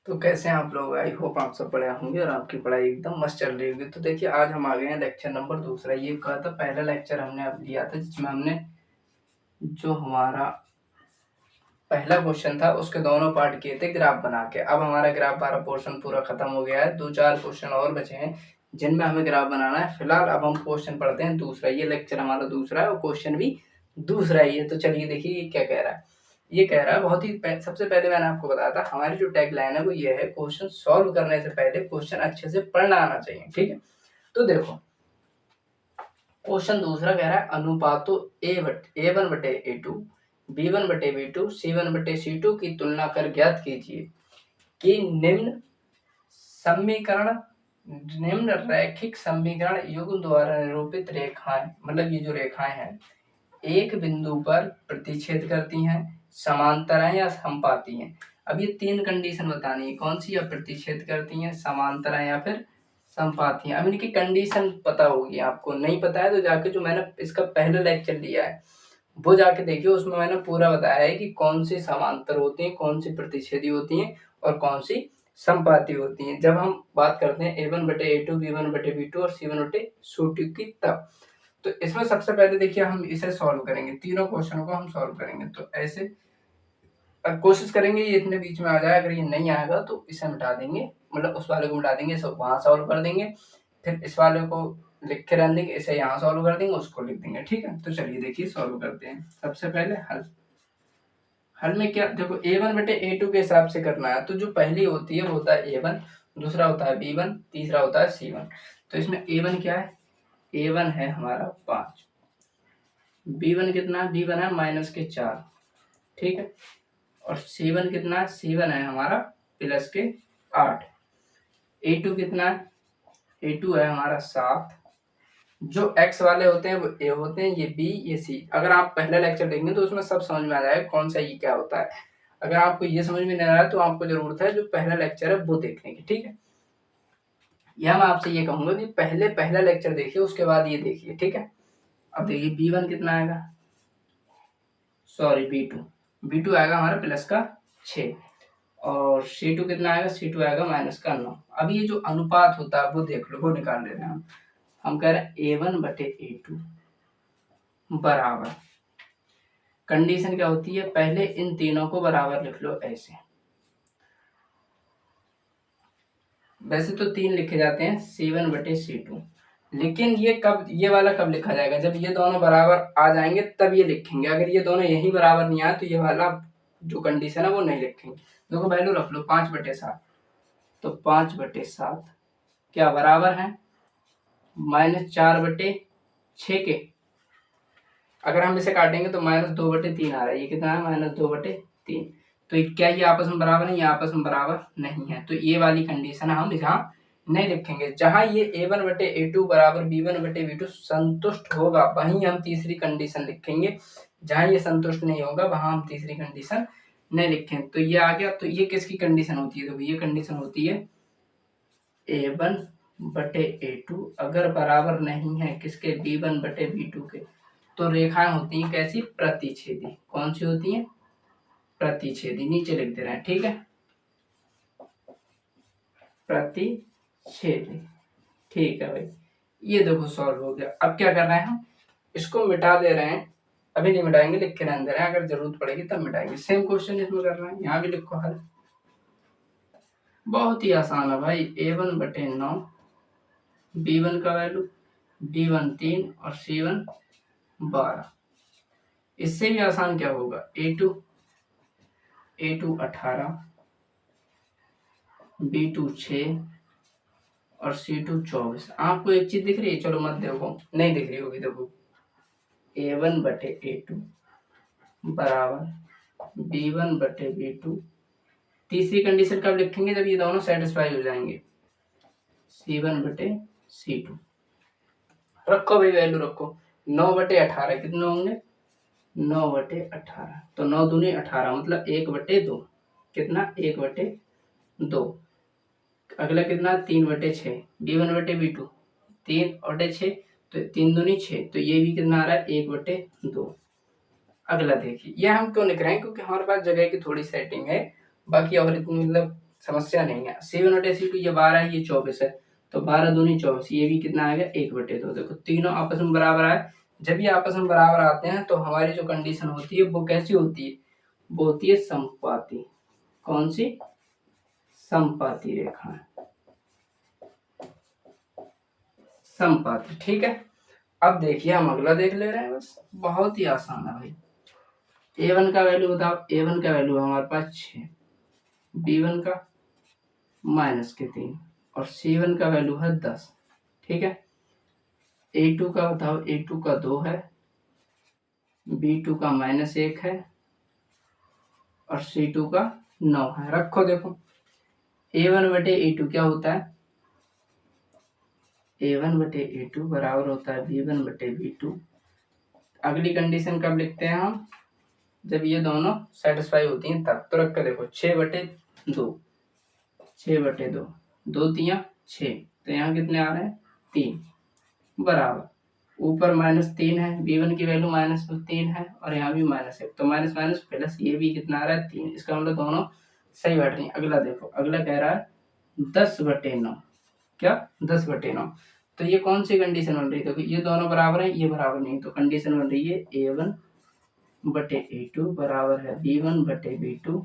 तो कैसे हैं आप लोग? आई होप आप सब बढ़िया होंगे और आपकी पढ़ाई एकदम मस्त चल रही होगी। तो देखिए, आज हम आ गए हैं लेक्चर नंबर दूसरा। ये कहा था पहला लेक्चर हमने अब लिया था, जिसमें हमने जो हमारा पहला क्वेश्चन था उसके दोनों पार्ट किए थे ग्राफ बना के। अब हमारा ग्राफ वाला पोर्शन पूरा खत्म हो गया है। 2-4 क्वेश्चन और बचे हैं जिनमें हमें ग्राफ बनाना है। फिलहाल अब हम क्वेश्चन पढ़ते हैं दूसरा। ये लेक्चर हमारा दूसरा है और क्वेश्चन भी दूसरा ही है। तो चलिए देखिए ये क्या कह रहा है। ये कह रहा है बहुत ही सबसे पहले मैंने आपको बताया था हमारी जो टैगलाइन है वो ये है, क्वेश्चन सॉल्व करने से पहले क्वेश्चन अच्छे से पढ़ना आना चाहिए। ठीक है, तो देखो क्वेश्चन दूसरा कह रहा है अनुपातों A1 बटे A2, B1 बटे B2, C1 बटे C2 की तुलना कर ज्ञात कीजिए कि निम्न रैखिक समीकरण युग्म द्वारा निरूपित रेखाएं, मतलब ये जो रेखाएं हैं एक बिंदु पर प्रतिच्छेद करती हैं, समांतर हैं या समपाती हैं। अब ये 3 कंडीशन बतानी है, कौन सी? या प्रतिच्छेद करती हैं, समांतर हैं या फिर समपाती हैं। अब इनकी कंडीशन पता होगी आपको, नहीं पता है तो जाके जो मैंने इसका पहला लेक्चर लिया है वो जाके देखिए, उसमें मैंने पूरा बताया है कि कौन सी समांतर होती हैं, कौन सी प्रतिच्छेदी होती हैं और कौन सी समपाती होती हैं। जब हम बात करते हैं A1 बटे A2, B1 बटे B2 और C1 बटे C2 की, तब तो इसमें सबसे पहले देखिए हम इसे सॉल्व करेंगे, तीनों क्वेश्चनों को हम सॉल्व करेंगे। तो ऐसे कोशिश करेंगे ये इतने बीच में आ जाए। अगर ये नहीं आएगा तो इसे मिटा देंगे, मतलब उस वाले को मिटा देंगे, सब वहां सॉल्व कर देंगे। फिर इस वाले को लिख के रख देंगे, इसे यहाँ सॉल्व कर देंगे, उसको लिख देंगे। ठीक है, तो चलिए देखिए सॉल्व करते हैं। सबसे पहले हल में क्या देखो, A1 बटे A2 के हिसाब से करना है। तो जो पहली होती है वो होता है A1, दूसरा होता है B1, तीसरा होता है C1। तो इसमें A1 क्या है? A1 है हमारा 5, B1 कितना है? B1 है -4, ठीक है। और C1 कितना है? C1 है हमारा +8। A2 कितना है? A2 है हमारा 7। जो x वाले होते हैं वो A होते हैं, ये B ये C। अगर आप पहला लेक्चर देखेंगे तो उसमें सब समझ में आ जाएगा कौन सा ये क्या होता है। अगर आपको ये समझ में नहीं आ रहा है तो आपको जरूरत है जो पहला लेक्चर है वो देखने की। ठीक है, यह मैं आपसे ये कहूंगा कि पहले पहला लेक्चर देखिए, उसके बाद ये देखिए। ठीक है, अब देखिए B1 कितना आएगा, सॉरी B2 आएगा हमारा +6 और C2 कितना आएगा? C2 आएगा -9। अब ये जो अनुपात होता है वो देख लो, वो निकाल लेते हैं हम कह रहे हैं A1 बटे A2 बराबर, कंडीशन क्या होती है? पहले इन तीनों को बराबर लिख लो ऐसे। वैसे तो 3 लिखे जाते हैं C1 बटे C2, लेकिन ये वाला कब लिखा जाएगा? जब ये दोनों बराबर आ जाएंगे तब ये लिखेंगे। अगर ये दोनों यही बराबर नहीं आए तो ये वाला जो कंडीशन है वो नहीं लिखेंगे। देखो वैल्यू रख लो 5/7, तो 5/7 क्या बराबर है -4/6 के। अगर हम इसे काटेंगे तो -2/3 आ रहा है। ये कितना है? -2/3। तो क्या ये आपस में बराबर है? ये आपस में बराबर नहीं है, तो ये वाली कंडीशन हम यहाँ नहीं लिखेंगे। जहां ये A1 बटे A2 बराबर B1 बटे B2 संतुष्ट होगा वहीं हम तीसरी कंडीशन लिखेंगे। जहां ये संतुष्ट नहीं होगा वहां हम तीसरी कंडीशन नहीं लिखें। तो ये आ गया। तो ये किसकी कंडीशन होती है? तो ये कंडीशन होती है A1 बटे A2 अगर बराबर नहीं है किसके? B1 बटे B2 के। तो रेखाएं होती हैं कैसी? प्रतिच्छेदी। कौन सी होती हैं? प्रतिच्छेदी। नीचे लिख दे रहे हैं, ठीक है, प्रतिच्छेदी। ठीक है भाई, ये देखो सॉल्व हो गया। अब क्या कर रहे हैं हम? इसको मिटा दे रहे हैं, अभी नहीं मिटाएंगे, लिख के रहने दे रहे हैं, अगर जरूरत पड़ेगी तब मिटाएंगे। सेम क्वेश्चन इसमें कर रहे हैं, यहाँ भी लिखो हल। बहुत ही आसान है भाई। A1 बटे 9, B1 का वैल्यू, B1 3 और C1 12। इससे भी आसान क्या होगा? A2 18, B2 6 और C2 24। आपको एक चीज दिख रही है? चलो मत देखो, नहीं दिख रही होगी। देखो A1 बटे A2 बराबर B1 बटे B2। तीसरी कंडीशन कब लिखेंगे? जब ये दोनों सेटिस्फाई हो जाएंगे। C1 बटे C2 रखो भाई, वैल्यू रखो। 9/18 कितने होंगे? 9/18, तो 9 दूनी 18 मतलब 1/2। कितना? 1/2। अगला कितना? 3/6, B1 बटे B2 3/6, तो 3 दूनी 6, तो ये भी कितना आ रहा है? 1/2। अगला देखिए, यह हम क्यों लिख रहे हैं? क्योंकि हमारे पास जगह की थोड़ी सेटिंग है, बाकी और इतनी मतलब समस्या नहीं है। C1/C2 ये 12 है, ये 24 है, तो 12 दूनी 24, ये भी कितना आएगा 1/2। देखो तीनों आपस में बराबर आए। जब ये आपस में बराबर आते हैं तो हमारी जो कंडीशन होती है वो कैसी होती है, वो होती है समपाती। कौन सी? समपाती रेखा, समपाती। ठीक है, अब देखिए हम अगला देख ले रहे हैं, बस बहुत ही आसान है भाई। A1 का वैल्यू बताओ। A1 का वैल्यू है हमारे पास 6, B1 का -3 और C1 का वैल्यू है 10। ठीक है, A2 का बताओ। A2 का 2 है, B2 का -1 है और C2 का 9 है। रखो देखो, A1/A2 क्या होता है? A1/A2 बराबर होता है B1/B2। अगली कंडीशन कब लिखते हैं हम? जब ये दोनों सेटिस्फाई होती हैं तब। तो रख कर देखो 6/2, 6/2, 2 तियां 6, तो यहाँ कितने आ रहे हैं? 3 बराबर, ऊपर -3 है, B1 की वैल्यू -3 है और यहाँ भी -1, तो माइनस माइनस प्लस, ये भी कितना आ रहा है? 3। इसका मतलब दोनों सही बैठ रही है। अगला देखो, अगला कह रहा है 10/9। क्या? 10/9। तो ये कौन सी कंडीशन बन रही है? देखो ये दोनों बराबर है, ये बराबर नहीं, तो कंडीशन बन रही है A1/A2 बराबर है B1/B2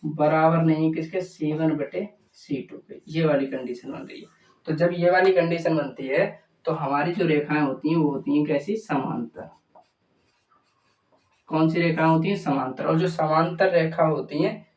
बराबर नहीं किसके? C1/C2 के। ये वाली कंडीशन बन रही है। तो जब ये वाली कंडीशन बनती है तो हमारी जो रेखाएं होती हैं वो होती हैं कैसी? समांतर। कौन सी रेखाएं होती हैं? समांतर। और जो समांतर रेखा होती हैं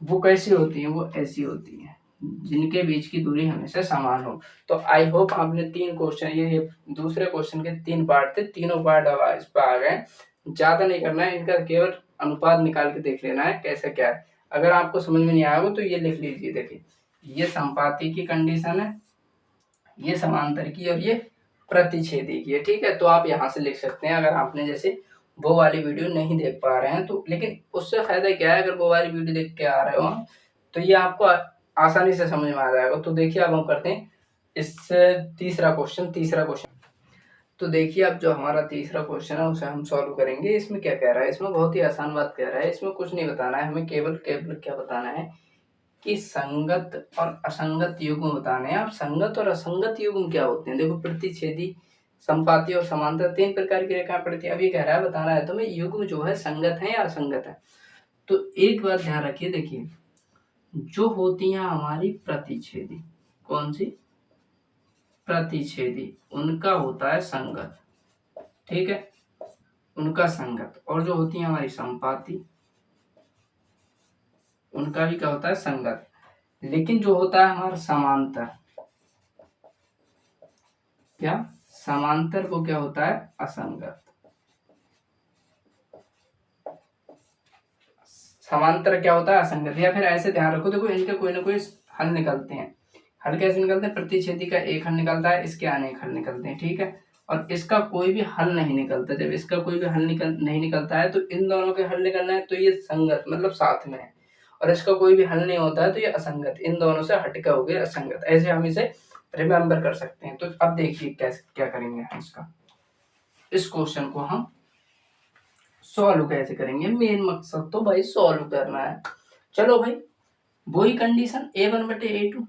वो कैसी होती हैं? वो ऐसी होती हैं जिनके बीच की दूरी हमेशा समान हो। तो आई होप आपने 3 क्वेश्चन, ये दूसरे क्वेश्चन के 3 पार्ट थे, तीनों पार्ट अब इस पर आ गए। ज्यादा नहीं करना है, इनका केवल अनुपात निकाल के देख लेना है कैसे क्या है। अगर आपको समझ में नहीं आया तो ये लिख लीजिए। देखिए ये संपाती की कंडीशन है, ये समांतर की, और ये प्रतिच्छेदी की है। ठीक है, तो आप यहाँ से लिख सकते हैं। अगर आपने जैसे वो वाली वीडियो नहीं देख पा रहे हैं तो, लेकिन उससे फायदा क्या है, अगर वो वाली वीडियो देख के आ रहे हो तो ये आपको आसानी से समझ में आ जाएगा। तो देखिए अब हम करते हैं इस तीसरा क्वेश्चन। तो देखिए अब जो हमारा तीसरा क्वेश्चन है उसे हम सॉल्व करेंगे। इसमें क्या कह रहा है? इसमें बहुत ही आसान बात कह रहा है। इसमें कुछ नहीं बताना है हमें, केवल केवल क्या बताना है कि संगत और असंगत युग्म बताने हैं। अब संगत और असंगत युग्म क्या होते हैं? देखो प्रतिच्छेदी, संपाती और समांतर 3 प्रकार की रेखाएं पड़ती है। अब ये कह रहा है बताना है तुम्हें युग्म जो है संगत है या असंगत है। तो एक बात ध्यान रखिए, देखिए जो होती हैं हमारी प्रतिच्छेदी, कौन सी? प्रतिच्छेदी, उनका होता है संगत। ठीक है, उनका संगत। और जो होती है हमारी संपाती, उनका भी क्या होता है? संगत। लेकिन जो होता है हमारा समांतर, क्या? समांतर, वो क्या होता है? असंगत। समांतर क्या होता है? असंगत। या फिर ऐसे ध्यान रखो, देखो इनके कोई ना कोई हल निकलते हैं। हल कैसे निकलते हैं? प्रतिच्छेदी का एक हल निकलता है, इसके अनेक हल निकलते हैं। ठीक है, और इसका कोई भी हल नहीं निकलता। जब इसका कोई भी हल नहीं निकलता है तो इन दोनों के हल निकलना है, तो ये संगत मतलब साथ में है। और इसका कोई भी हल नहीं होता है तो ये असंगत, इन दोनों से हटके हो गए असंगत। ऐसे हम इसे रिमेम्बर कर सकते हैं। तो अब देखिए कैसे क्या करेंगे हम इसका, इस क्वेश्चन को हम सॉल्व कैसे करेंगे। मेन मकसद तो भाई सॉल्व करना है। चलो भाई, वही कंडीशन A1/A2,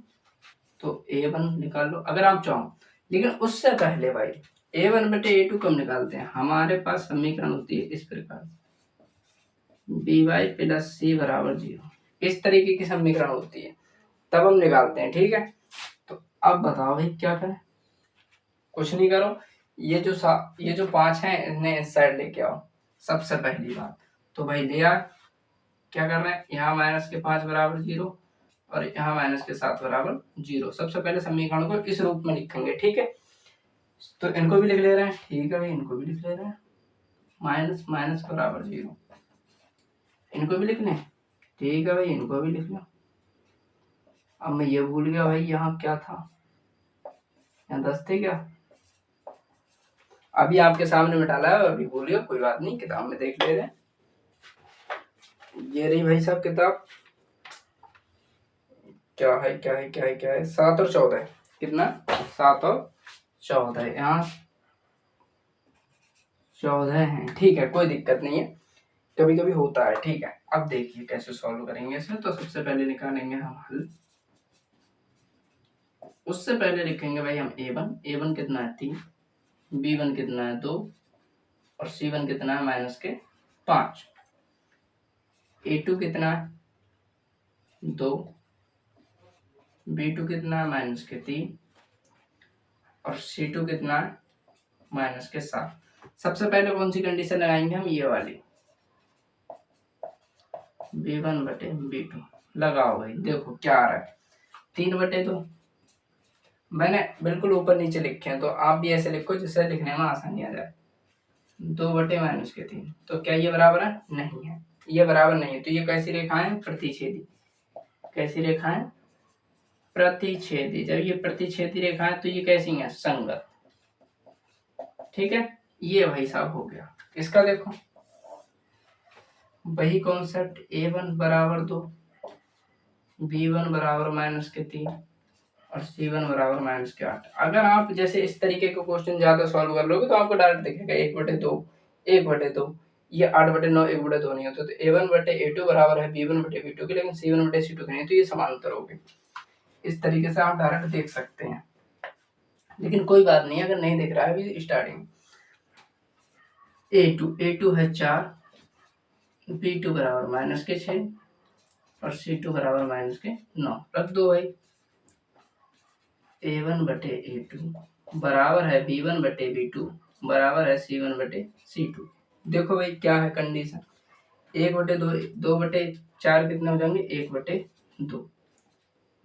तो A1 निकाल लो अगर आप चाहो। लेकिन उससे पहले भाई A1/A2 कब निकालते हैं? हमारे पास समीकरण होती है इस प्रकार, by + c = 0। इस तरीके की समीकरण होती है, तब हम निकालते हैं। ठीक है, तो अब बताओ भाई क्या करें? कुछ नहीं करो, ये जो 5 हैं इन्हें इस साइड लेके आओ। सबसे पहली बात तो भाई ले आ, क्या कर रहे हैं? यहाँ -5 = 0 और यहाँ -7 = 0। सबसे पहले समीकरण को इस रूप में लिखेंगे। ठीक है, तो इनको भी लिख ले रहे हैं। ठीक है भाई, इनको भी लिख ले रहे हैं, -= 0। इनको भी लिख लें। ठीक है भाई, इनको भी लिख लो। अब मैं ये भूल गया भाई, यहाँ क्या था? यहाँ 10 थे क्या? अभी आपके सामने में डाला है, अभी भूल गया, कोई बात नहीं, किताब में देख ले रहे हैं। ये रही भाई साहब किताब। क्या है 7 और 14, कितना? 7 और 14, यहाँ 14 है। ठीक है, कोई दिक्कत नहीं है। कभी कभी होता है। ठीक है, अब देखिए कैसे सॉल्व करेंगे इसे। तो सबसे पहले निकालेंगे हम हल। उससे पहले लिखेंगे भाई हम a1 कितना है 3, b1 कितना है 2 और c1 कितना है -5। a2 कितना है 2, b2 कितना है -3 और c2 कितना है -7। सबसे पहले कौन सी कंडीशन लगाएंगे हम, ये वाली, b1/b2 लगाओ भाई। देखो क्या आ रहा है, 3/2। मैंने बिल्कुल ऊपर नीचे लिखे हैं, तो आप भी ऐसे लिखो जिससे लिखने में आसानी आ जाए। 2/-3, तो क्या ये बराबर है, नहीं है, ये बराबर नहीं है। तो ये कैसी रेखाएं, प्रतिच्छेदी। कैसी रेखाएं, प्रतिच्छेदी। जब ये प्रतिच्छेदी रेखाएं तो ये कैसी हैं, संगत। ठीक है, ये भाई साहब हो गया। इसका देखो वही कॉन्सेप्ट, a1 बराबर 2, b1 बराबर -3 और c1 बराबर -8। अगर आप जैसे इस तरीके के क्वेश्चन ज्यादा सॉल्व कर लोगे तो आपको डायरेक्ट दिखेगा 1/2, 1/2। ये 8/9 1/2 नहीं होता। तो a1/a2 बराबर है b1/b2 के, लेकिन c1/c2 के नहीं। तो ये समांतर हो गए। इस तरीके से आप डायरेक्ट देख सकते हैं, लेकिन कोई बात नहीं अगर नहीं दिख रहा है अभी स्टार्टिंग। a2 है 4, b2 बराबर -6 और c2 बराबर -9। रख दो भाई। a1/a2 बराबर है b1/b2 बराबर है c1/c2। देखो भाई क्या है कंडीशन, 1/2, 2/4 कितने हो जाएंगे, 1/2।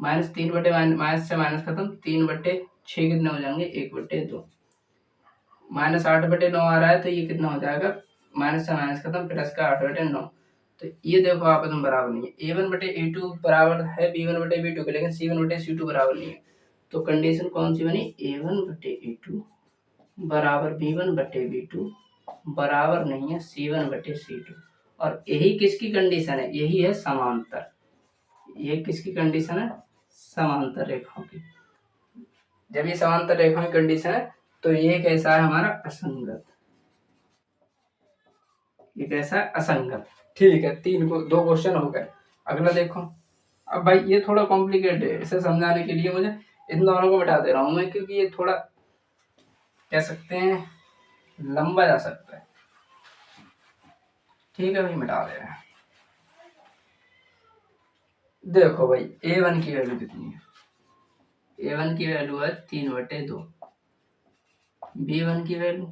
-3 माइनस से माइनस खत्म, 3/6 कितने हो जाएंगे, 1/2। -8/9 आ रहा है तो ये कितना हो जाएगा, माइनस से माइनस खत्म, प्लस का 8/9। तो ये देखो आपस में बराबर नहीं है। a1/a2 बराबर है b1/b2 के, लेकिन c1/c2 बराबर नहीं है। तो कंडीशन कौन सी बनी, a1/a2 बराबर b1/b2 बराबर नहीं है c1/c2। और यही किसकी कंडीशन है, यही है समांतर। ये किसकी कंडीशन है, समांतर रेखाओं की। जब ये समांतर रेखाओं की कंडीशन है तो ये कैसा है हमारा, असंगत। ये कैसा है, असंगत। ठीक है, 2 क्वेश्चन हो गए। अगला देखो। अब भाई ये थोड़ा कॉम्प्लिकेटेड है, इसे समझाने के लिए मुझे इन दोनों को मिटा दे रहा हूं मैं, क्योंकि ये थोड़ा कह सकते हैं लंबा जा सकता है। ठीक है भाई, मिटा दे रहे हैं। देखो भाई a1 की वैल्यू कितनी है, a1 की वैल्यू है 3/2, b1 की वैल्यू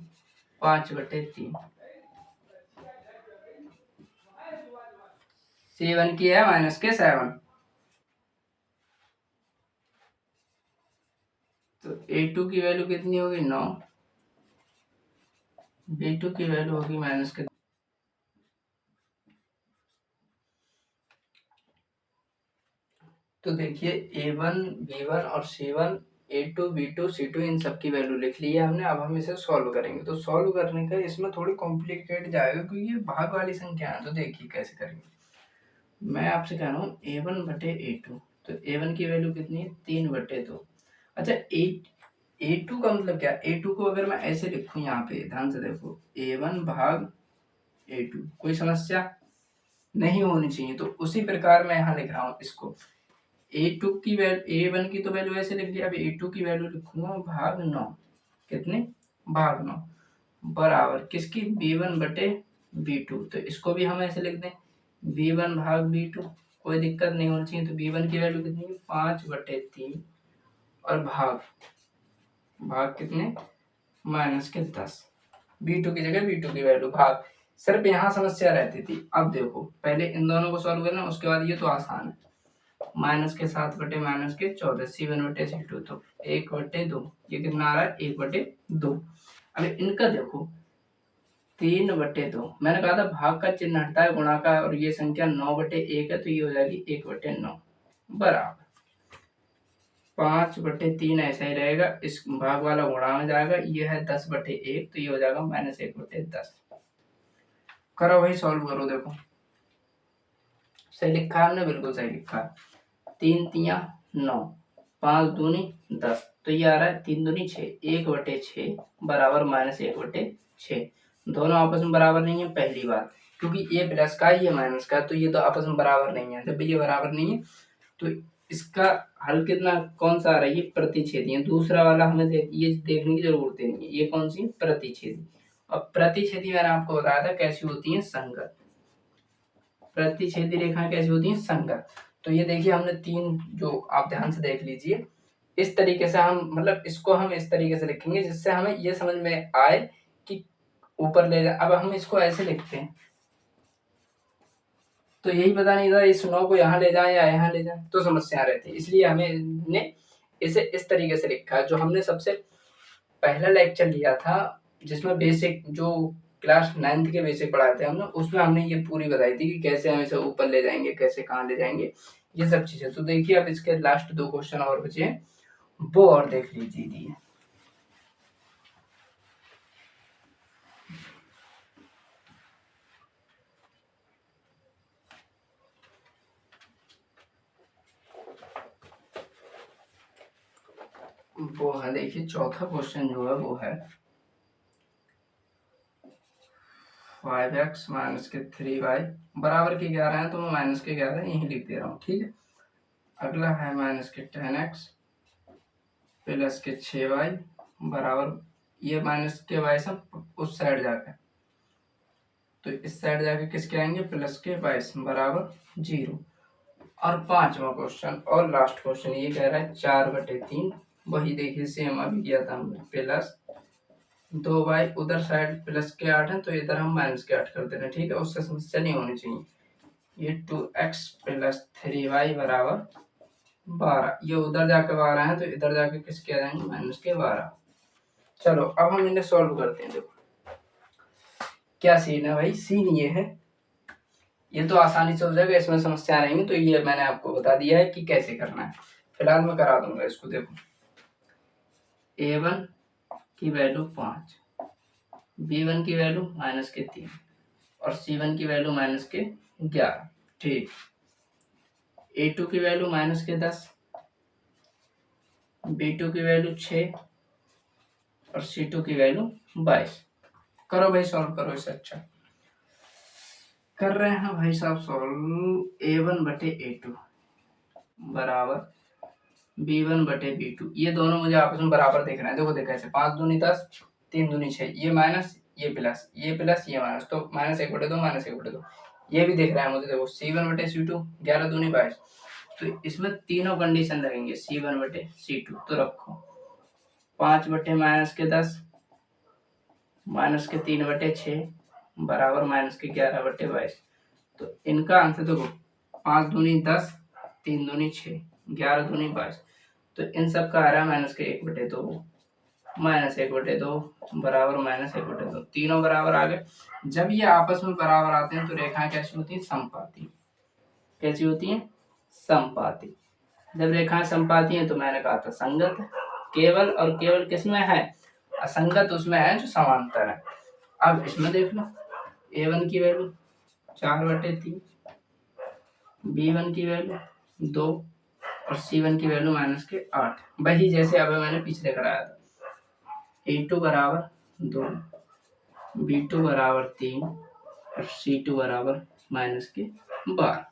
5/3, c1 की है -7। तो a2 की वैल्यू कितनी होगी, 9, b2 की वैल्यू होगी -। तो देखिए a1, b1 और c1, a2, b2, c2 इन सब की वैल्यू लिख ली है हमने। अब हम इसे सॉल्व करेंगे। तो सॉल्व करने का इसमें थोड़ी कॉम्प्लिकेट जाएगा, क्योंकि ये भाग वाली संख्या है। तो देखिए कैसे करेंगे। मैं आपसे कह रहा हूँ a1/a2, तो a1 की वैल्यू कितनी है, 3/2। अच्छा, a2 का मतलब क्या, a2 को अगर मैं ऐसे लिखूं, यहाँ पे ध्यान से देखो, a1/a2, कोई समस्या नहीं होनी चाहिए। तो उसी प्रकार मैं यहाँ लिख रहा हूँ इसको। a2 की वैल्यू, a1 की तो वैल्यू ऐसे लिख लिया। अब a2 की वैल्यू लिखूंगा भाग 9, कितने, भाग 9, बराबर किसकी, b1/b2। तो इसको भी हम ऐसे लिख दें, b1 भाग b2, कोई दिक्कत नहीं होनी चाहिए। तो b1 की वैल्यू कितनी है, 5/3 और भाग कितने, -10। b2 की जगह b2 की वैल्यू भाग। सिर्फ यहाँ समस्या रहती थी। अब देखो पहले इन दोनों को सॉल्व करना, उसके बाद ये तो आसान है। -7/-14, c1/c2, तो 1/2। ये कितना आ रहा है, 1/2। अब इनका देखो 3/2। मैंने कहा था भाग का चिन्ह हटता है गुणा का, और ये संख्या 9/1 है, तो ये हो जाएगी 1/9 बराबर 5/3। ऐसा ही रहेगा, इस भाग वाला गुणा में जाएगा। ये है 10/1, तो ये हो जाएगा -1/10। करो भाई, सॉल्व करो। देखो सही लिखा है हमने, बिल्कुल सही लिखा है। 3 तिया 9, 5 दूनी 10, तो ये आ रहा है 3 दूनी 6, 1/6 बराबर -1/6। दोनों आपस में बराबर नहीं है, पहली बात। क्योंकि ये प्लस का ये माइनस का, तो ये तो आपस में बराबर नहीं है। जब ये बराबर नहीं है तो इसका हल कितना कौन सा आ रहा है, ये प्रतिच्छेदी है। दूसरा वाला हमें ये देखने की जरूरत नहीं है, ये कौन सी प्रतिच्छेदी। अब प्रतिच्छेदी मैंने आपको बताया था कैसी होती है, संगत। प्रतिच्छेदी रेखाएं कैसी होती हैं, संगत। तो ये देखिए हमने तीन, जो आप ध्यान से देख लीजिए, इस तरीके से हम मतलब इसको हम इस तरीके से लिखेंगे जिससे हमें ये समझ में आए कि ऊपर ले जाए। अब हम इसको ऐसे लिखते हैं, तो यही पता नहीं था इस 9 को यहाँ ले जाए या यहाँ ले जाए, तो समस्या रहती है। इसलिए हमने इसे इस तरीके से लिखा है। जो हमने सबसे पहला लेक्चर लिया था जिसमें बेसिक, जो क्लास 9th के बेसिक पढ़ाए थे हमने, उसमें हमने ये पूरी बताई थी कि कैसे हम इसे ऊपर ले जाएंगे, कैसे कहाँ ले जाएंगे, ये सब चीजें। तो देखिए अब इसके लास्ट 2 क्वेश्चन और बचे हैं, वो और देख लीजिए। वो है, देखिए चौथा क्वेश्चन जो है वो है 5x माइनस के 3y बराबर के 11 है, तो मैं माइनस के 11 यही लिख दे रहा हूँ, ठीक है। अगला है माइनस के 10x प्लस के 6y बराबर, ये माइनस के y सब उस साइड जाकर, तो इस साइड जाके किसके आएंगे, प्लस के 22 बराबर 0। और 5वां क्वेश्चन और लास्ट क्वेश्चन ये कह रहा है 4/3, वही देखिए सेम अभी किया था हमने, प्लस 2y, उधर साइड प्लस के 8 है तो इधर हम माइनस के 8 कर दे रहे हैं, ठीक है, उससे समस्या नहीं होनी चाहिए। ये 2x प्लस 3y बराबर 12, ये उधर जाके 12 है तो इधर जाके किसके आ जाएंगे, माइनस के 12। चलो अब हम इन्हें सॉल्व करते हैं। देखो क्या सीन है भाई, सीन ये है, ये तो आसानी से हो जाएगा, इसमें समस्या नहीं है, तो ये मैंने आपको बता दिया है कि कैसे करना है। फिलहाल मैं करा दूंगा इसको। देखो a1 की वैल्यू 5, b1 की वैल्यू माइनस के 3 और c1 की वैल्यू माइनस के 11, ठीक। a2 की वैल्यू माइनस के 10, b2 की वैल्यू 6 और c2 की वैल्यू 22। करो भाई, सॉल्व करो इसे। अच्छा कर रहे हैं भाई साहब सॉल्व। a1/a2 बराबर b1/b2, ये दोनों मुझे आपस में बराबर देख रहे हैं। देखो देखो ऐसे, 5 दूनी 10, 3 दूनी 6, ये माइनस ये प्लस, ये प्लस ये माइनस, तो -1/2 -1/2 ये भी देख रहा है मुझे। देखो c1/c2 11 दूनी 22, तो इसमें तीनों कंडीशन लगेंगे, c1/c2 तो रखो 5/-10 -3/6 बराबर -11/22। तो इनका आंसर देखो 5 दूनी 10, 3 दूनी 6, 11 दूनी 22, तो इन सब का आ रहा है -1/2 -1/2 बराबर -1/2, तीनों बराबर आ गए। जब ये आपस में बराबर आते हैं तो रेखाएं कैसी होती हैं, समपाती। कैसी होती हैं, समपाती। जब रेखाएं समपाती हैं तो मैंने कहा था संगत है। केवल और केवल किसमें है, असंगत उसमें है जो समांतर है। अब इसमें देख लो, a1 की वैल्यू 4/3, b1 की वैल्यू 2 और c1 की वैल्यू -8, वही जैसे अब मैंने पिछले कराया था। a2 बराबर 2, b2 बराबर 3 और c2 बराबर -12।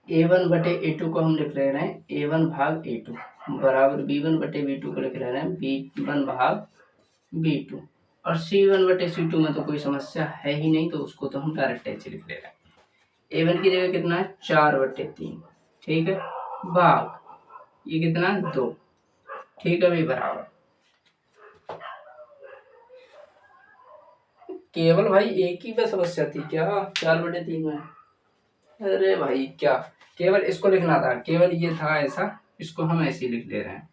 a1/a2 को हम लिख ले रहे हैं a1/a2 बराबर b1/b2 को लिख ले रहे हैं b1/b2, और c1/c2 में तो कोई समस्या है ही नहीं, तो उसको तो हम डायरेक्ट ऐसे लिख ले रहे हैं। a1 की जगह कितना है, 4/3, ठीक है, भाग ये कितना है 2, ठीक है भाई, बराबर। केवल भाई एक ही पे समस्या थी क्या, 4/3 में? अरे भाई क्या, केवल इसको लिखना था, केवल ये था ऐसा, इसको हम ऐसे लिख ले रहे हैं।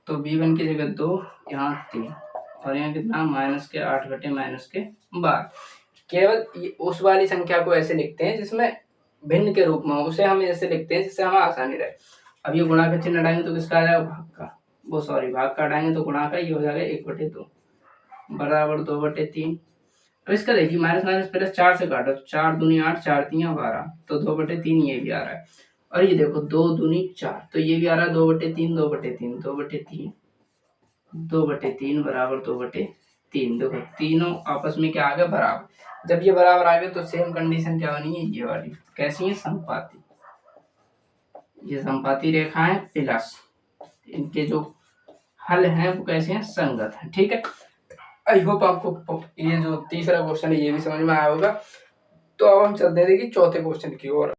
तो b1 की जगह 2, यहाँ 3 और यहाँ कितना -8/-12। केवल उस वाली संख्या को ऐसे लिखते हैं जिसमें भिन्न के रूप में, उसे हम ऐसे लिखते हैं जिससे हमें आसानी रहे। अब ये गुणा का चिन्ह हटाएंगे तो किसका आ जाएगा, भाग का, वो सॉरी भाग का हटाएंगे तो गुणा का, ये हो जाएगा 1/2 बराबर 2/3। अब इसका देखिए माइनस माइनस प्लस 4 से काटो, 4 दूनी 8, 4 3 12, तो 2/3 ये भी आ रहा है। और ये देखो 2 दूनी 4, तो ये भी आ रहा है 2/3 2/3 2/3 2/3 बराबर 2/3। 3। देखो तीनों आपस में क्या आ गया, बराबर। जब ये बराबर आ गए तो सेम कंडीशन क्या बनी है, ये वाली। कैसी है, समपाती। ये समपाती रेखा है प्लस इनके जो हल हैं वो कैसे हैं, संगत हैं। ठीक है, आई होप आपको ये जो तीसरा क्वेश्चन है ये भी समझ में आया होगा। तो अब हम चलते हैं देखिए चौथे क्वेश्चन की ओर।